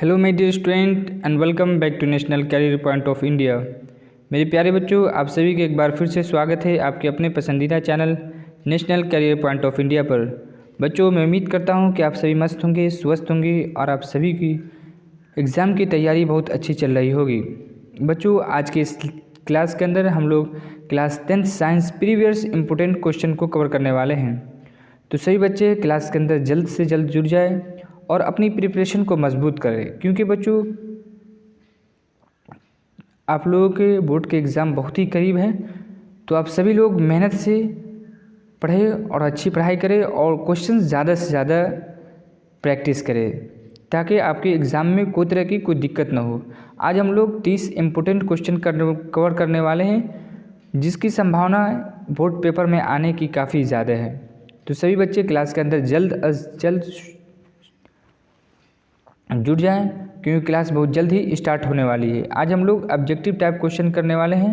Hello my dear student and welcome back to National Career Point of India. मेरे प्यारे बच्चों, आप सभी का एक बार फिर से स्वागत है आपके अपने पसंदीदा channel National Career Point of India पर। बच्चों, मैं उम्मीद करता हूं कि आप सभी मस्त होंगे, स्वस्थ होंगे और आप सभी की एग्ज़ाम की तैयारी बहुत अच्छी चल रही होगी। बच्चों, आज के इस क्लास के अंदर हम लोग class 10th science previous important question को कवर करने वाले हैं। तो सभी बच्चे क्लास के अंदर जल्द से जल्द जुड़ जाए और अपनी प्रिपरेशन को मजबूत करें, क्योंकि बच्चों आप लोगों के बोर्ड के एग्ज़ाम बहुत ही करीब हैं। तो आप सभी लोग मेहनत से पढ़ें और अच्छी पढ़ाई करें और क्वेश्चन ज़्यादा से ज़्यादा प्रैक्टिस करें, ताकि आपके एग्ज़ाम में कोई तरह की कोई दिक्कत ना हो। आज हम लोग 30 इम्पोर्टेंट क्वेश्चन कवर करने वाले हैं, जिसकी संभावना बोर्ड पेपर में आने की काफ़ी ज़्यादा है। तो सभी बच्चे क्लास के अंदर जल्द जुड़ जाएं, क्योंकि क्लास बहुत जल्द ही स्टार्ट होने वाली है। आज हम लोग ऑब्जेक्टिव टाइप क्वेश्चन करने वाले हैं।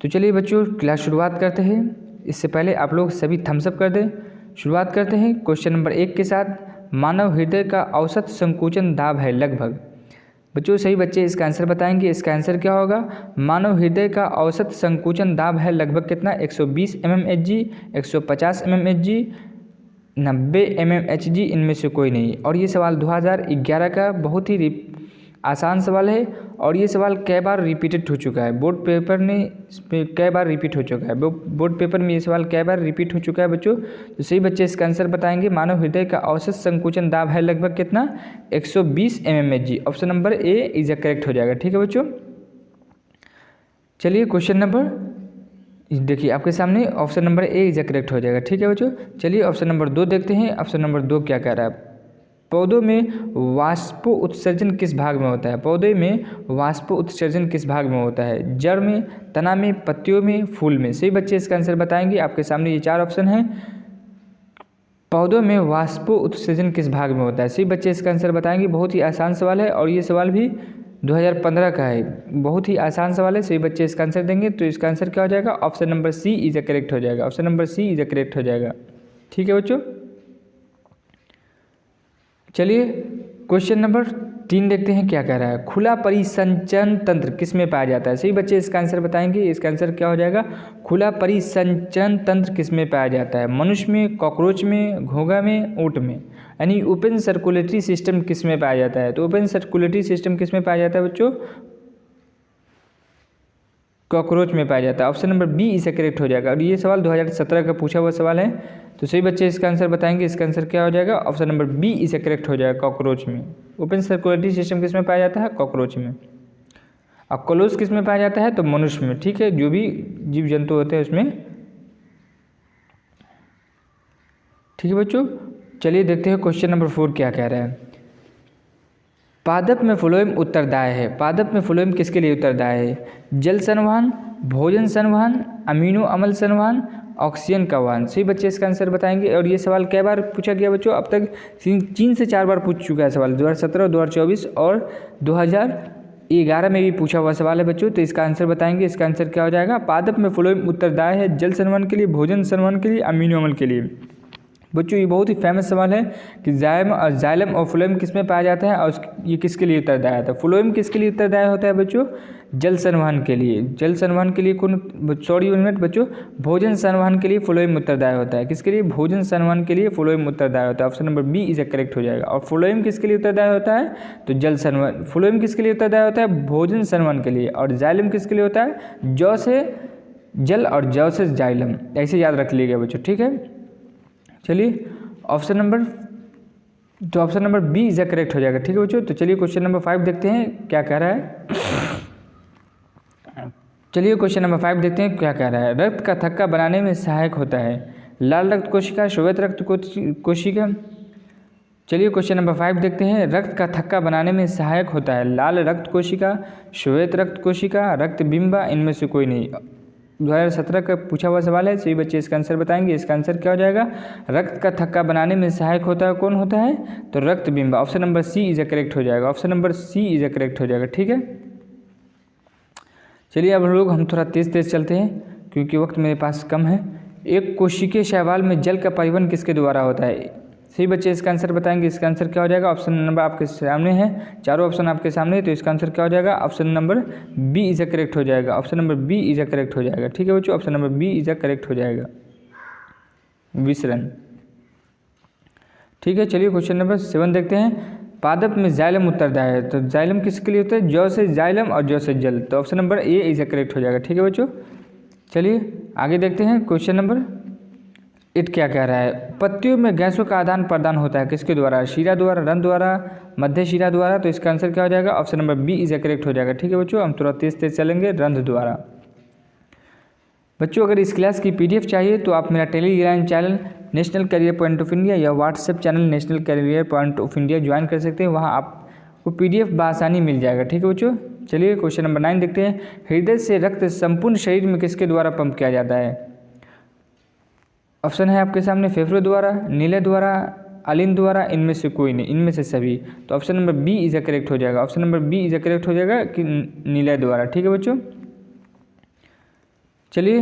तो चलिए बच्चों, क्लास शुरुआत करते हैं। इससे पहले आप लोग सभी थम्स अप कर दें। शुरुआत करते हैं क्वेश्चन नंबर 1 के साथ। मानव हृदय का औसत संकुचन दाब है लगभग। बच्चों, सही बच्चे इसका आंसर बताएंगे। इसका आंसर क्या होगा? मानव हृदय का औसत संकुचन दाब है लगभग कितना? 120 mmHg, 150 mmHg, 90 mmHg, इनमें से कोई नहीं। और ये सवाल 2011 का बहुत ही आसान सवाल है, और ये सवाल कई बार रिपीटेड हो चुका है बोर्ड पेपर में, कई बार रिपीट हो चुका है बोर्ड पेपर में। ये सवाल कई बार रिपीट हो चुका है बच्चों। तो सही बच्चे इसका आंसर बताएंगे। मानव हृदय का औसत संकुचन दाब है लगभग कितना? 120 mmHg। Option number A is correct हो जाएगा। ठीक है बच्चों, चलिए क्वेश्चन नंबर देखिए आपके सामने option number A is correct हो जाएगा। ठीक है बच्चों, चलिए ऑप्शन नंबर 2 देखते हैं। ऑप्शन नंबर 2 क्या कह रहा है? पौधों में वाष्पो उत्सर्जन किस भाग में होता है? पौधे में वाष्पो उत्सर्जन किस भाग में होता है? जड़ में, तना में, पत्तियों में, फूल में? सही बच्चे इसका आंसर बताएंगे। आपके सामने ये 4 ऑप्शन हैं। पौधों में वाष्पो उत्सर्जन किस भाग में होता है? सही बच्चे इसका आंसर बताएंगे। बहुत ही आसान सवाल है, और ये सवाल भी 2015 का है। बहुत ही आसान सवाल है। सही बच्चे इसका आंसर देंगे। तो इसका आंसर क्या हो जाएगा? Option number C is correct हो जाएगा। Option number C is correct हो जाएगा। ठीक है बच्चों, चलिए क्वेश्चन नंबर 3 देखते हैं क्या कह रहा है। खुला परिसंचरण तंत्र किस में पाया जाता है? सही बच्चे इसका आंसर बताएंगे। इसका आंसर क्या हो जाएगा? खुला परिसंचरण तंत्र किस में पाया जाता है? मनुष्य में, कॉकरोच में, घोंघा में, ऊंट में? यानी ओपन सर्कुलेटरी सिस्टम किस में पाया जाता है? तो ओपन सर्कुलेटरी सिस्टम किस में पाया जाता है बच्चों? कॉकरोच में पाया जाता है। ऑप्शन नंबर बी इसे करेक्ट हो जाएगा। और ये सवाल 2017 का पूछा हुआ सवाल है। तो सही बच्चे इसका आंसर बताएंगे। इसका आंसर क्या हो जाएगा? ऑप्शन नंबर बी इसे करेक्ट हो जाएगा। कॉकरोच में ओपन सर्कुलेटरी सिस्टम किस में पाया जाता है? कॉकरोच में। और क्लोज किस में पाया जाता है? तो मनुष्य में। ठीक है, जो भी जीव जंतु होते हैं उसमें। ठीक है बच्चों, चलिए देखते हैं क्वेश्चन नंबर 4 क्या कह रहा है। पादप में फ्लोएम उत्तरदायी है। पादप में फ्लोएम किसके लिए उत्तरदायी है? जल संवहन, भोजन संवहन, अमीनो अम्ल संवहन, ऑक्सीजन का वहन? सही बच्चे इसका आंसर बताएंगे। और ये सवाल कई बार पूछा गया बच्चों? अब तक 3 से 4 बार पूछ चुका है सवाल। 2017, 2024 और 2011 में भी पूछा हुआ सवाल है बच्चों। तो इसका आंसर बताएंगे। इसका आंसर क्या हो जाएगा? पादप में फ्लोएम उत्तरदायी है जल संवहन के लिए, भोजन संवहन के लिए, अमीनो अम्ल के लिए। बच्चों, ये बहुत ही फेमस सवाल है कि जाइलम और फ्लोएम किस में पाया जाता है, और ये किसके लिए उत्तरदायी होता है? फ्लोएम किसके लिए उत्तरदायी होता है बच्चों? जल संवहन के लिए। जल संवहन के लिए बच्चों, भोजन संवहन के लिए फ्लोएम उत्तरदायी होता है। किसके लिए? भोजन संवहन के लिए फ्लोएम उत्तरदायी होता है। Option number B is correct हो जाएगा। और फ्लोएम किसके लिए उत्तरदायी होता है? तो जल संवहन। फ्लोएम किसके लिए उत्तरदायी होता है? भोजन संवहन के लिए। और जाइलम किसके लिए होता है? जौ से जल और जौ से जाइलम। ऐसे याद रख लीजिएगा बच्चों। ठीक है, चलिए option number B is correct हो जाएगा। ठीक है बच्चों, तो चलिए क्वेश्चन नंबर 5 देखते हैं क्या कह रहा है। चलिए क्वेश्चन नंबर 5 देखते हैं क्या कह रहा है। रक्त का थक्का बनाने में सहायक होता है लाल रक्त कोशिका, श्वेत रक्त कोशिका? चलिए क्वेश्चन नंबर 5 देखते हैं। रक्त का थक्का बनाने में सहायक होता है लाल रक्त कोशिका, श्वेत रक्त कोशिका, रक्त बिंबा? इनमें से कोई नहीं। 2017 का पूछा हुआ सवाल है। सभी बच्चे इसका आंसर बताएंगे। इसका आंसर क्या हो जाएगा? रक्त का थक्का बनाने में सहायक होता है कौन होता है? तो रक्त बिंब। Option number C is correct हो जाएगा। Option number C is correct हो जाएगा। ठीक है, चलिए अब हम थोड़ा तेज़ चलते हैं, क्योंकि वक्त मेरे पास कम है। एक कोशिकीय शैवाल में जल का परिवहन किसके द्वारा होता है? सही बच्चे इसका आंसर बताएंगे। इसका आंसर क्या हो जाएगा? ऑप्शन नंबर आपके सामने है, चारों ऑप्शन आपके सामने है, तो इसका आंसर क्या हो जाएगा? Option number B is a correct हो जाएगा। Option number B is a correct हो जाएगा। ठीक है बच्चों, option number B is a correct हो जाएगा, विसरण। ठीक है, चलिए क्वेश्चन नंबर 7 देखते हैं। पादप में जाइलम उत्तरदायी है, तो जाइलम किसके लिए होता है? जौ से जाइलम और जौ से जल, तो option number A is a correct हो जाएगा। ठीक है बच्चों, चलिए आगे देखते हैं। क्वेश्चन नंबर 8 क्या कह रहा है? पत्तियों में गैसों का आदान प्रदान होता है किसके द्वारा? शीरा द्वारा, रंध्र द्वारा, मध्य शीरा द्वारा, तो इसका आंसर क्या हो जाएगा? Option number B is a correct हो जाएगा। ठीक है बच्चों, हम थोड़ा तेज तेज चलेंगे, रंध्र द्वारा। बच्चों अगर इस क्लास की पीडीएफ चाहिए तो आप मेरा Telegram channel national career point of India या WhatsApp channel national career point of India join कर सकते हैं, वहां आपको पीडीएफ बआसानी मिल जाएगा। ठीक है बच्चों, चलिए क्वेश्चन नंबर 9 देखते हैं। हृदय से रक्त संपूर्ण शरीर में किसके द्वारा पंप किया जाता है? ऑप्शन है आपके सामने, फेफड़ों द्वारा, नीले द्वारा, अलिन द्वारा, इनमें से कोई नहीं, इनमें से सभी, तो option number B is a correct हो जाएगा। Option number B is a correct हो जाएगा कि नीले द्वारा। ठीक है बच्चों, चलिए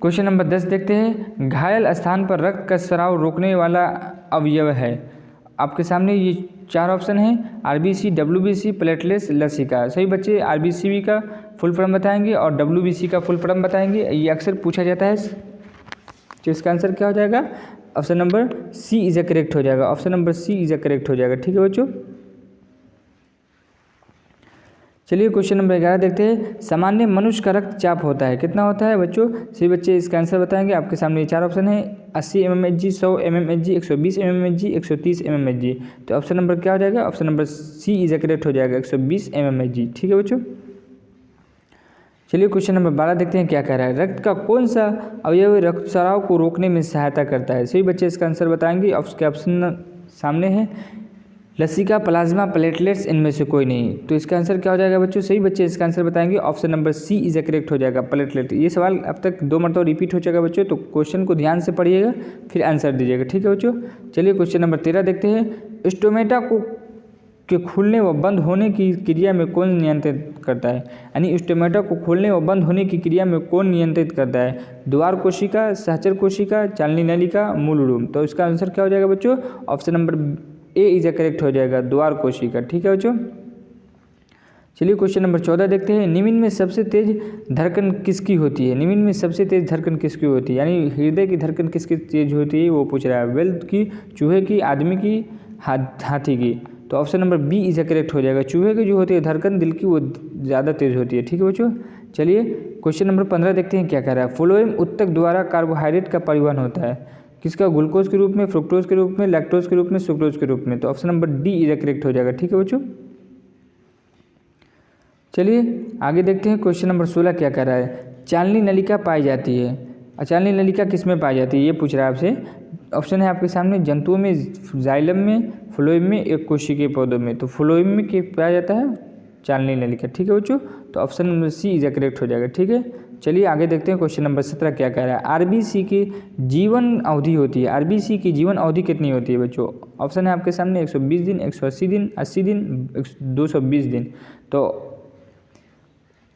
क्वेश्चन नंबर 10 देखते हैं। घायल स्थान पर रक्त का स्राव रोकने वाला अवयव है। आपके सामने ये 4 ऑप्शन हैं, आरबीसी, डब्ल्यूबीसी, प्लेटलेट्स, लसिका। सही बच्चे आरबीसी का फुल फॉर्म बताएंगे और डब्ल्यूबीसी का फुल फॉर्म बताएंगे, ये अक्सर पूछा जाता है, तो इसका आंसर क्या हो जाएगा? Option number C is a correct हो जाएगा। Option number C is a correct हो जाएगा। ठीक है बच्चों, चलिए क्वेश्चन नंबर 11 देखते हैं। सामान्य मनुष्य का रक्तचाप होता है, कितना होता है बच्चों? सभी बच्चे इसका आंसर बताएंगे। आपके सामने ये 4 ऑप्शन है, 80 mmHg, 100 mmHg, 120 mmHg, 130 mmHg, तो ऑप्शन नंबर क्या हो जाएगा? Option number C is a correct हो जाएगा, 120 mmHg। ठीक है बच्चों, चलिए क्वेश्चन नंबर 12 देखते हैं क्या कह रहा है। रक्त का कौन सा अवयव रक्तस्राव को रोकने में सहायता करता है? सभी बच्चे इसका आंसर बताएंगे। ऑप्शन सामने है, लसिका, प्लाज्मा, प्लेटलेट्स, इनमें से कोई नहीं, तो इसका आंसर क्या हो जाएगा बच्चों? सही बच्चे इसका आंसर बताएंगे। Option number C is a correct हो जाएगा, प्लेटलेट। ये सवाल अब तक 2 मरतबा रिपीट हो चुका बच्चों, तो क्वेश्चन को ध्यान से पढ़िएगा फिर आंसर दीजिएगा। ठीक है बच्चों, चलिए क्वेश्चन नंबर 13 देखते हैं। स्टोमेटा को के खुलने व बंद होने की क्रिया में कौन नियंत्रित करता है? यानी स्टोमेटा को खोलने व बंद होने की क्रिया में कौन नियंत्रित करता है? द्वार कोशिका, सहचर कोशिका, चालनी नलिका, मूल रूम, तो इसका आंसर क्या हो जाएगा बच्चों? Option number A is a correct हो जाएगा, द्वार कोशिका। ठीक है बच्चों, चलिए क्वेश्चन नंबर 14 देखते हैं। निम्न में सबसे तेज धड़कन किसकी होती है? निम्न में सबसे तेज धड़कन किसकी होती है, यानी हृदय की धड़कन किसकी तेज होती है वो पूछ रहा है। वेल की, चूहे की, आदमी की, हाथी की, तो option number B is a correct हो जाएगा। चूहे की जो होती है धड़कन दिल की वो ज़्यादा तेज होती है। ठीक है बच्चों, चलिए क्वेश्चन नंबर 15 देखते हैं क्या कह रहा है। फ्लोएम उत्तक द्वारा कार्बोहाइड्रेट का परिवहन होता है किसका? ग्लूकोज के रूप में, फ्रुक्टोज के रूप में, लैक्टोज के रूप में, सुक्रोज के रूप में, तो option number D is correct हो जाएगा। ठीक है बच्चों, चलिए आगे देखते हैं। क्वेश्चन नंबर 16 क्या कह रहा है। चालनी नलिका पाई जाती है, चालनी नलिका किस में पाई जाती है ये पूछ रहा है आपसे। ऑप्शन है आपके सामने, जंतुओं में, जाइलम में, फ्लोएम में, एक कोशिकीय पौधों में, तो फ्लोएम में पाया जाता है चालनी नलिका। ठीक है बच्चों, तो option number C is correct हो जाएगा। ठीक है, चलिए आगे देखते हैं। क्वेश्चन नंबर 17 क्या कह रहा है। आरबीसी की जीवन अवधि होती है, आरबीसी की जीवन अवधि कितनी होती है बच्चों? ऑप्शन है आपके सामने, 120 दिन, 180 दिन, 80 दिन, 220 दिन, तो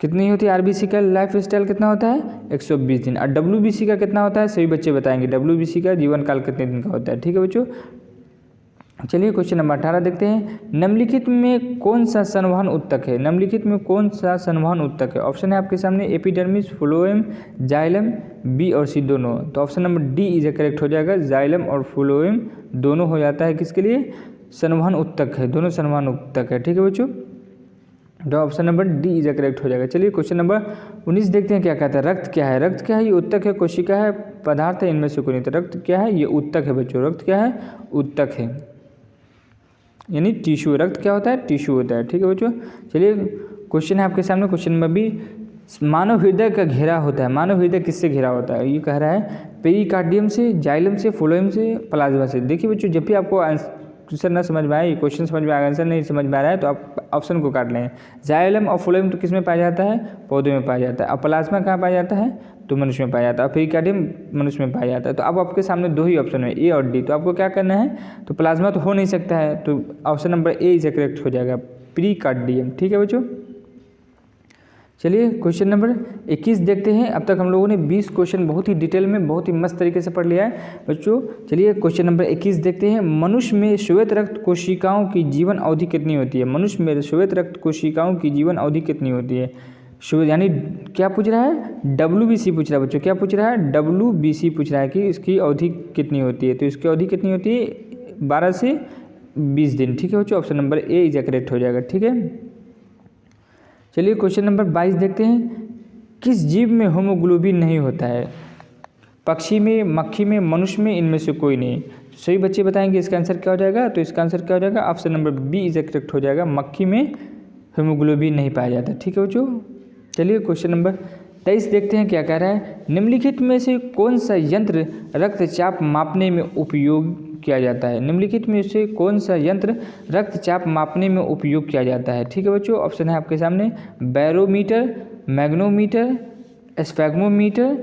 कितनी होती है आरबीसी का लाइफ स्टाइल कितना होता है? 120 दिन। और डब्ल्यूबीसी का कितना होता है? सभी बच्चे बताएंगे डब्ल्यूबीसी का जीवन काल कितने दिन का होता है। ठीक है बच्चों, चलिए क्वेश्चन नंबर 18 देखते हैं। निम्नलिखित में कौन सा संवहन उत्तक है? निम्नलिखित में कौन सा संवहन उत्तक है? ऑप्शन है आपके सामने, एपिडर्मिस, फ्लोएम, जाइलम, बी और सी दोनों, तो option number D is correct हो जाएगा। जाइलम और फ्लोएम दोनों हो जाता है किसके लिए? संवहन उत्तक है, दोनों संवहन उत्तक है। ठीक है बच्चों, तो option number D is correct हो जाएगा। चलिए क्वेश्चन नंबर 19 देखते हैं क्या कहता है। रक्त क्या है? रक्त क्या है? ये उत्तक है, कोशिका है, पदार्थ है, इनमें से कोई नहीं, तो रक्त क्या है? ये उत्तक है बच्चों। रक्त क्या है? उत्तक है, यानी टिश्यू। रक्त क्या होता है? टिश्यू होता है। ठीक है बच्चों, चलिए क्वेश्चन है आपके सामने, क्वेश्चन नंबर 20। मानव हृदय का घेरा होता है, मानव हृदय किससे घिरा होता है? ये कह रहा है पेरिकार्डियम से, जाइलम से, फ्लोएम से, प्लाज्मा से। देखिए बच्चों, जब भी आपको आंसर ना समझ में आए, क्वेश्चन समझ में आए, आंसर नहीं समझ में आ रहा है, तो आप ऑप्शन को काट लें। जाइलम और फ्लोएम तो किस में पाया जाता है? पौधे में पाया जाता है। और प्लाज्मा कहाँ पाया जाता है? तो मनुष्य में पाया जाता है। और पेरिकार्डियम मनुष्य में पाया जाता है। तो अब आपके सामने 2 ही ऑप्शन है, ए और डी, तो आपको क्या करना है? तो प्लाज्मा तो हो नहीं सकता है, तो option number A is correct हो जाएगा, पेरिकार्डियम। ठीक है बच्चों, चलिए क्वेश्चन नंबर 21 देखते हैं। अब तक हम लोगों ने 20 क्वेश्चन बहुत ही डिटेल में बहुत ही मस्त तरीके से पढ़ लिया है बच्चों। चलिए क्वेश्चन नंबर 21 देखते हैं। मनुष्य में श्वेत रक्त कोशिकाओं की जीवन अवधि कितनी होती है? मनुष्य में श्वेत रक्त कोशिकाओं की जीवन अवधि कितनी होती है? यानी क्या पूछ रहा है? WBC पूछ रहा है बच्चों। क्या पूछ रहा है? WBC पूछ रहा है कि इसकी अवधि कितनी होती है। तो इसकी अवधि कितनी होती है? 12 से 20 दिन। ठीक है बच्चों, option number A is correct हो जाएगा। ठीक है, चलिए क्वेश्चन नंबर 22 देखते हैं। किस जीव में होमोग्लोबिन नहीं होता है? पक्षी में, मक्खी में, मनुष्य में, इनमें से कोई नहीं। सही बच्चे बताएंगे इसका आंसर क्या हो जाएगा। तो इसका आंसर क्या हो जाएगा? Option number B is correct हो जाएगा। मक्खी में हीमोग्लोबिन नहीं पाया जाता। ठीक है बच्चों, चलिए क्वेश्चन नंबर 23 देखते हैं क्या कह रहा है। निम्नलिखित में से कौन सा यंत्र रक्तचाप मापने में उपयोग किया जाता है? निम्नलिखित में से कौन सा यंत्र रक्तचाप मापने में उपयोग किया जाता है? ठीक है बच्चों, ऑप्शन है आपके सामने बैरोमीटर, मैग्नोमीटर, स्फैग्मोमीटर,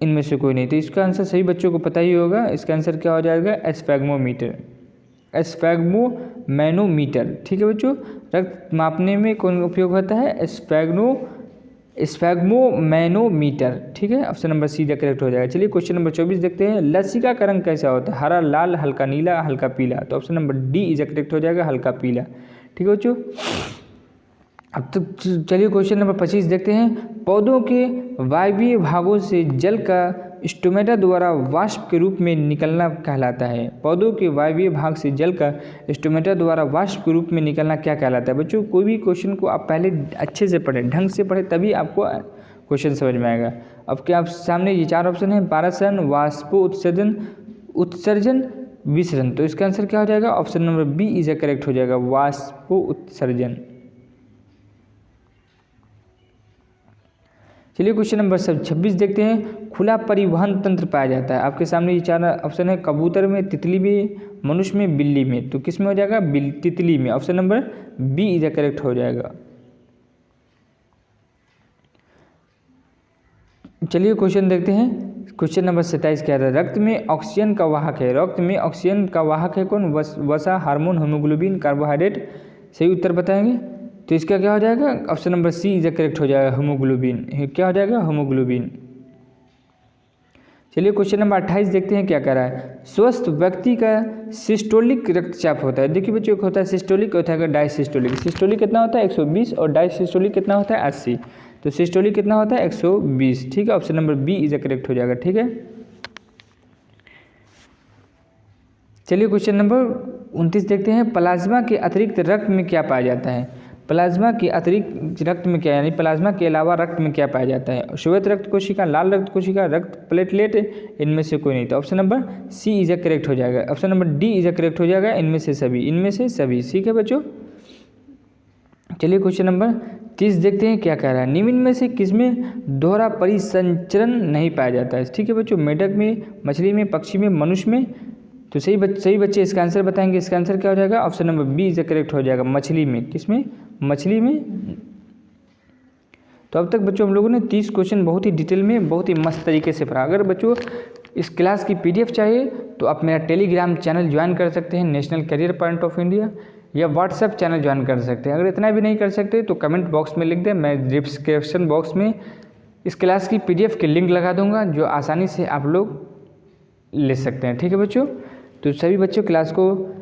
इनमें से कोई नहीं। तो इसका आंसर सही बच्चों को पता ही होगा। इसका आंसर क्या हो जाएगा? स्फैग्मोमीटर, स्फैग्मोमैनोमीटर। ठीक है बच्चों, रक्त मापने में कौन उपयोग होता है? स्फैग्मोमैनोमीटर। ठीक है, ऑप्शन नंबर सी करेक्ट हो जाएगा। चलिए क्वेश्चन नंबर 24 देखते हैं। लसिका का रंग कैसा होता है? हरा, लाल, हल्का नीला, हल्का पीला। तो option number D is correct हो जाएगा, हल्का पीला। ठीक है बच्चों, अब तो चलिए क्वेश्चन नंबर 25 देखते हैं। पौधों के वायवीय भागों से जल का स्टोमेटा द्वारा वाष्प के रूप में निकलना कहलाता है। पौधों के वायवीय भाग से जल का स्टोमेटा द्वारा वाष्प के रूप में निकलना क्या कहलाता है? बच्चों कोई भी क्वेश्चन को आप पहले अच्छे से पढ़ें, ढंग से पढ़ें, तभी आपको क्वेश्चन समझ में आएगा। अब क्या आप सामने ये 4 ऑप्शन है? पारासरण, वाष्पो उत्सर्जन, उत्सर्जन, विसरण। तो इसका आंसर क्या हो जाएगा? Option number B is correct हो जाएगा, वाष्पो उत्सर्जन। चलिए क्वेश्चन नंबर 26 देखते हैं। खुला परिवहन तंत्र पाया जाता है। आपके सामने ये 4 ऑप्शन है। कबूतर में, तितली में, मनुष्य में, बिल्ली में। तो किस में हो जाएगा? तितली में। Option number B is correct हो जाएगा। चलिए क्वेश्चन देखते हैं। क्वेश्चन नंबर 27 क्या है? रक्त में ऑक्सीजन का वाहक है। रक्त में ऑक्सीजन का वाहक है कौन? वसा, हार्मोन, हीमोग्लोबिन, कार्बोहाइड्रेट। सही उत्तर बताएंगे। तो इसका क्या हो जाएगा? Option number C is correct हो जाएगा, हीमोग्लोबिन। क्या हो जाएगा? हीमोग्लोबिन। चलिए क्वेश्चन नंबर 28 देखते हैं क्या कह रहा है। स्वस्थ व्यक्ति का सिस्टोलिक रक्तचाप होता है। देखिए बच्चों, एक होता है सिस्टोलिक, होता है डायसिस्टोलिक। सिस्टोलिक कितना होता है? 120, और डायसिस्टोलिक कितना होता है? 80। तो सिस्टोलिक कितना होता है? 120। ठीक है, option number B is correct हो जाएगा। ठीक है, चलिए क्वेश्चन नंबर 29 देखते हैं। प्लाज्मा के अतिरिक्त रक्त में क्या पाया जाता है? प्लाज्मा के अतिरिक्त रक्त में क्या, यानी प्लाज्मा के अलावा रक्त में क्या पाया जाता है? श्वेत रक्त कोशिका, लाल रक्त कोशिका, रक्त प्लेटलेट, इनमें से कोई नहीं। तो option number C is correct हो जाएगा। Option number D is correct हो जाएगा, इनमें से सभी। इनमें से सभी। ठीक है बच्चों, चलिए क्वेश्चन नंबर 30 देखते हैं क्या कह रहा है। निम्न में से किसमें दोहरा परिसंचरण नहीं पाया जाता है? ठीक है बच्चों, मेढक में, मछली में, पक्षी में, मनुष्य में। तो सही बच्चे इसका आंसर बताएंगे। इसका आंसर क्या हो जाएगा? Option number B is correct हो जाएगा, मछली में। किसमें? मछली में। तो अब तक बच्चों हम लोगों ने 30 क्वेश्चन बहुत ही डिटेल में बहुत ही मस्त तरीके से पढ़ा। अगर बच्चों इस क्लास की PDF चाहिए तो आप मेरा टेलीग्राम चैनल ज्वाइन कर सकते हैं, national career point of India, या व्हाट्सएप चैनल ज्वाइन कर सकते हैं। अगर इतना भी नहीं कर सकते तो कमेंट बॉक्स में लिख दें, मैं डिस्क्रिप्शन बॉक्स में इस क्लास की PDF की लिंक लगा दूंगा, जो आसानी से आप लोग ले सकते हैं। ठीक है बच्चों, तो सभी बच्चों क्लास को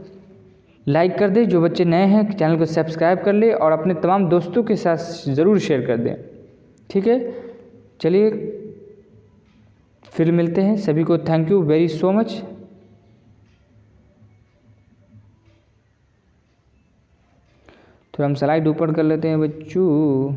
लाइक कर दें, जो बच्चे नए हैं चैनल को सब्सक्राइब कर ले, और अपने तमाम दोस्तों के साथ ज़रूर शेयर कर दें। ठीक है, चलिए फिर मिलते हैं। सभी को thank you very so much. थोड़ा हम स्लाइड ऊपर कर लेते हैं बच्चों।